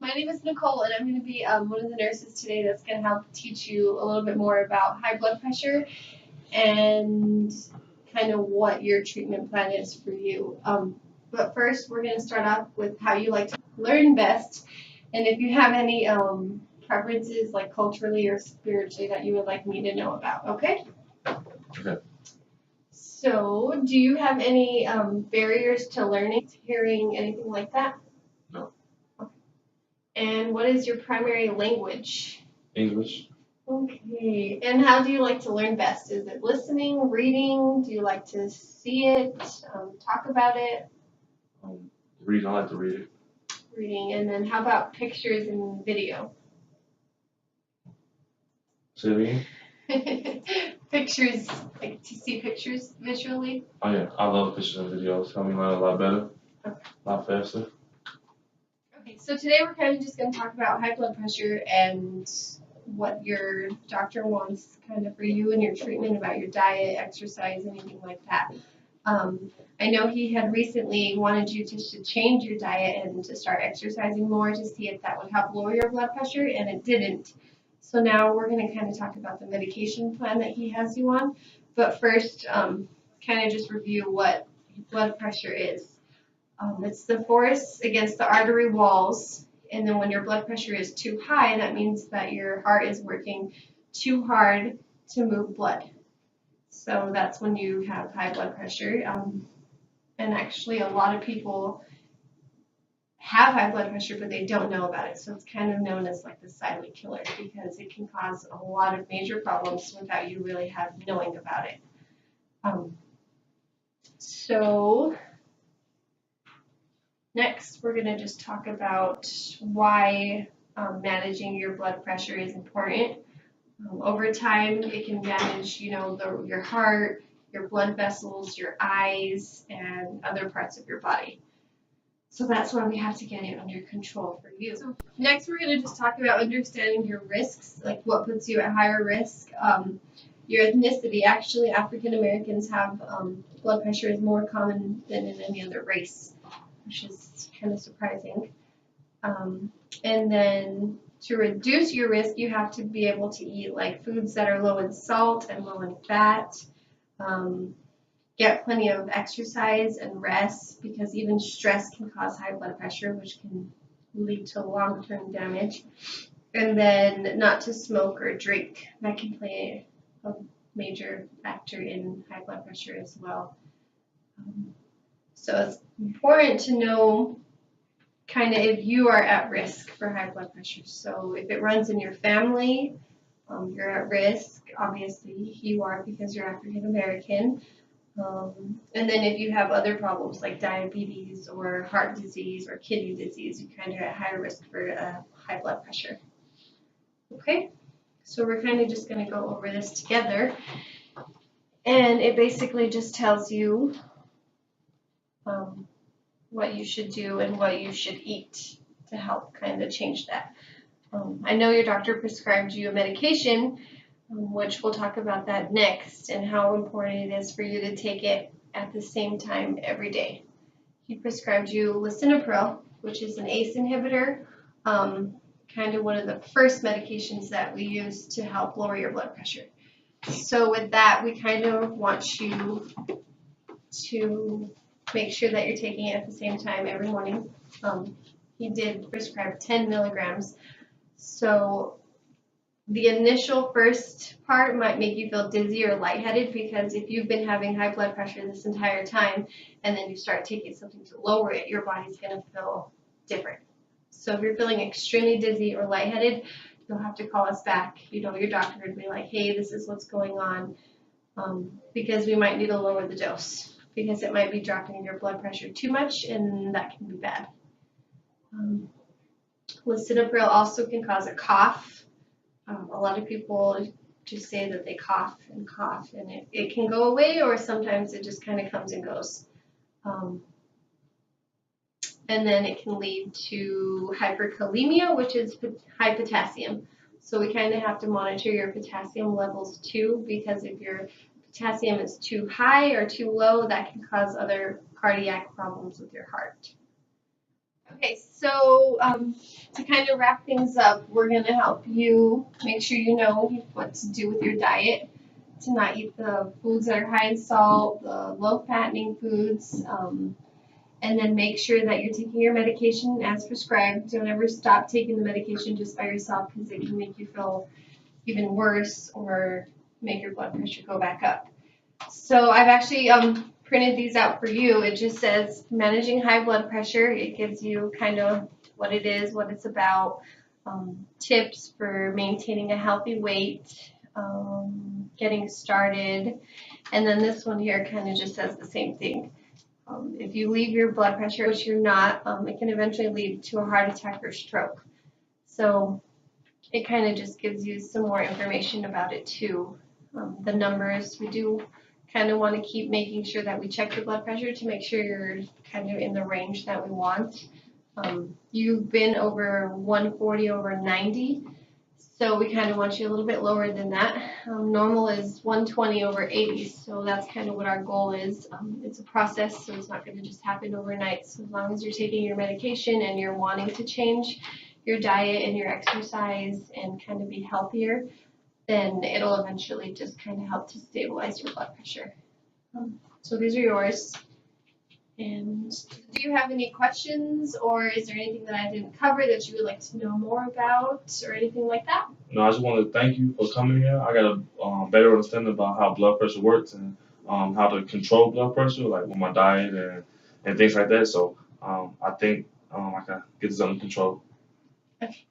My name is Nicole, and I'm going to be one of the nurses today that's going to help teach you a little bit more about high blood pressure and kind of what your treatment plan is for you. But first, we're going to start off with how you like to learn best, and if you have any preferences, like culturally or spiritually, that you would like me to know about, okay? Okay. So, do you have any barriers to learning, hearing, anything like that? No. Okay. And what is your primary language? English. Okay. And how do you like to learn best? Is it listening, reading? Do you like to see it, talk about it? Reading. I like to read it. Reading. And then how about pictures and video? Say it again? Pictures, like to see pictures visually? Oh yeah, I love pictures and videos. Help me learn a lot better, Okay. a lot faster. Okay, so today we're kind of just going to talk about high blood pressure and what your doctor wants kind of for you and your treatment, about your diet, exercise, anything like that. I know he had recently wanted you to change your diet and to start exercising more to see if that would help lower your blood pressure, and it didn't. So now we're going to kind of talk about the medication plan that he has you on. But first, kind of just review what blood pressure is. It's the force against the artery walls, and then when your blood pressure is too high, that means that your heart is working too hard to move blood. So that's when you have high blood pressure. And actually, a lot of people have high blood pressure, but they don't know about it. So it's kind of known as like the silent killer, because it can cause a lot of major problems without you really knowing about it. So next, we're going to just talk about why managing your blood pressure is important. Over time, it can damage, your heart, your blood vessels, your eyes, and other parts of your body. So that's why we have to get it under control for you. So next, we're going to just talk about understanding your risks, like what puts you at higher risk. Your ethnicity. Actually, African Americans have blood pressure is more common than in any other race, which is kind of surprising. And then to reduce your risk, you have to be able to eat like foods that are low in salt and low in fat. Get plenty of exercise and rest, because even stress can cause high blood pressure, which can lead to long-term damage. And then not to smoke or drink. That can play a major factor in high blood pressure as well. So it's important to know kind of if you are at risk for high blood pressure. So if it runs in your family, you're at risk. Obviously, you are, because you're African American. And then if you have other problems like diabetes or heart disease or kidney disease, you kind of are at higher risk for high blood pressure. Okay, so we're kind of just going to go over this together. And it basically just tells you what you should do and what you should eat to help kind of change that. I know your doctor prescribed you a medication, which we'll talk about that next, and how important it is for you to take it at the same time every day. He prescribed you lisinopril, which is an ACE inhibitor, kind of one of the first medications that we use to help lower your blood pressure. So with that, we kind of want you to make sure that you're taking it at the same time every morning. He did prescribe 10 milligrams. So the initial first part might make you feel dizzy or lightheaded, because if you've been having high blood pressure this entire time and then you start taking something to lower it, your body's going to feel different. So if you're feeling extremely dizzy or lightheaded, you'll have to call us back, your doctor, and be like, hey, this is what's going on, because we might need to lower the dose, because it might be dropping your blood pressure too much, and that can be bad. Lisinopril also can cause a cough. A lot of people just say that they cough, and it can go away, or sometimes it just kind of comes and goes. And then it can lead to hyperkalemia, which is high potassium. So we kind of have to monitor your potassium levels too, because if your potassium is too high or too low, that can cause other cardiac problems with your heart. Okay, so to kind of wrap things up, we're going to help you make sure you know what to do with your diet, to not eat the foods that are high in salt, the low fattening foods, and then make sure that you're taking your medication as prescribed. Don't ever stop taking the medication just by yourself because it can make you feel even worse or make your blood pressure go back up. So I've actually printed these out for you. It just says managing high blood pressure. It gives you kind of what it is, what it's about, tips for maintaining a healthy weight, getting started, and then this one here kind of just says the same thing. If you leave your blood pressure, which you're not, it can eventually lead to a heart attack or stroke. So it kind of just gives you some more information about it too. The numbers, we do kind of want to keep making sure that we check your blood pressure to make sure you're kind of in the range that we want. You've been over 140 over 90, so we kind of want you a little bit lower than that. Normal is 120 over 80, so that's kind of what our goal is. It's a process, so it's not going to just happen overnight. So as long as you're taking your medication and you're wanting to change your diet and your exercise and kind of be healthier, then it'll eventually just kind of help to stabilize your blood pressure. So these are yours. And do you have any questions, or is there anything that I didn't cover that you would like to know more about, or anything like that? No, I just want to thank you for coming here. I got a better understanding about how blood pressure works and how to control blood pressure, like with my diet and things like that. So I think I can get this under control. Okay.